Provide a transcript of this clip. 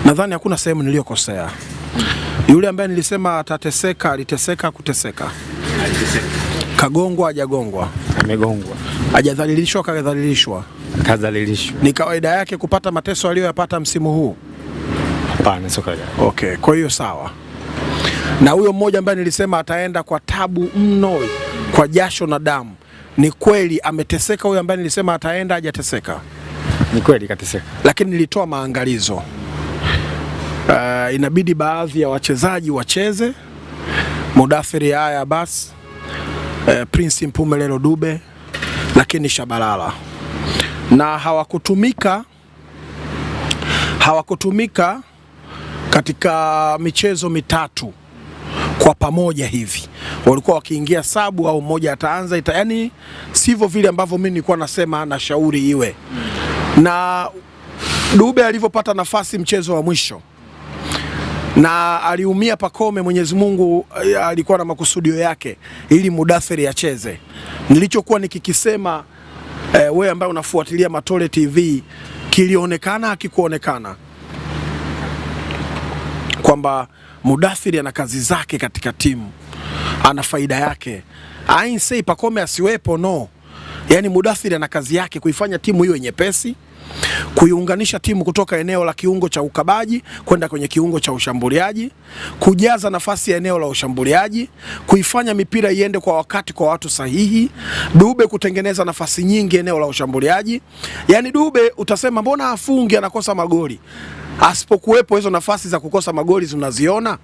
Nadhani hakuna sehemu niliyokosea. Yule ambaye nilisema atateseka, aliteseka kuteseka. Aliteseka. Kagongwa hajagongwa. Amegongwa. Hajadhalilishwa kadhalilishwa. Kadhalilishwa. Ni kawaida yake kupata mateso aliyoyapata msimu huu? Hapana, sio kawaida. Okay, kwa hiyo sawa. Na huyo mmoja ambaye nilisema ataenda kwa tabu mno, kwa jasho na damu, ni kweli ameteseka huyo ambaye nilisema ataenda, hajateseka? Ni kweli kateseka. Lakini nilitoa maangalizo. Inabidi baadhi ya wachezaji wacheze, Mudathiri haya basi, Prince Mpumelelo Dube, lakini Shabalala, na hawakutumika katika michezo mitatu kwa pamoja hivi. Walikuwa wakiingia sabu au mmoja ataanza, yani sivyo vile ambavyo mimi nilikuwa nasema na shauri iwe. Na Dube alivyopata nafasi mchezo wa mwisho na aliumia Pacome, Mwenyezi Mungu alikuwa na makusudio yake ili Mudathiri acheze. Nilichokuwa nikikisema, wewe ambaye unafuatilia Matole TV, kilionekana hakikuonekana kwamba Mudathiri ana kazi zake katika timu, ana faida yake. I ain't say Pacome asiwepo, no. Yani Mudathiri ana kazi yake, kuifanya timu hiyo nyepesi, kuiunganisha timu kutoka eneo la kiungo cha ukabaji kwenda kwenye kiungo cha ushambuliaji, kujaza nafasi ya eneo la ushambuliaji, kuifanya mipira iende kwa wakati kwa watu sahihi, Dube kutengeneza nafasi nyingi eneo la ushambuliaji. Yani Dube utasema mbona afungi, anakosa magoli? Asipokuwepo hizo nafasi za kukosa magoli unaziona.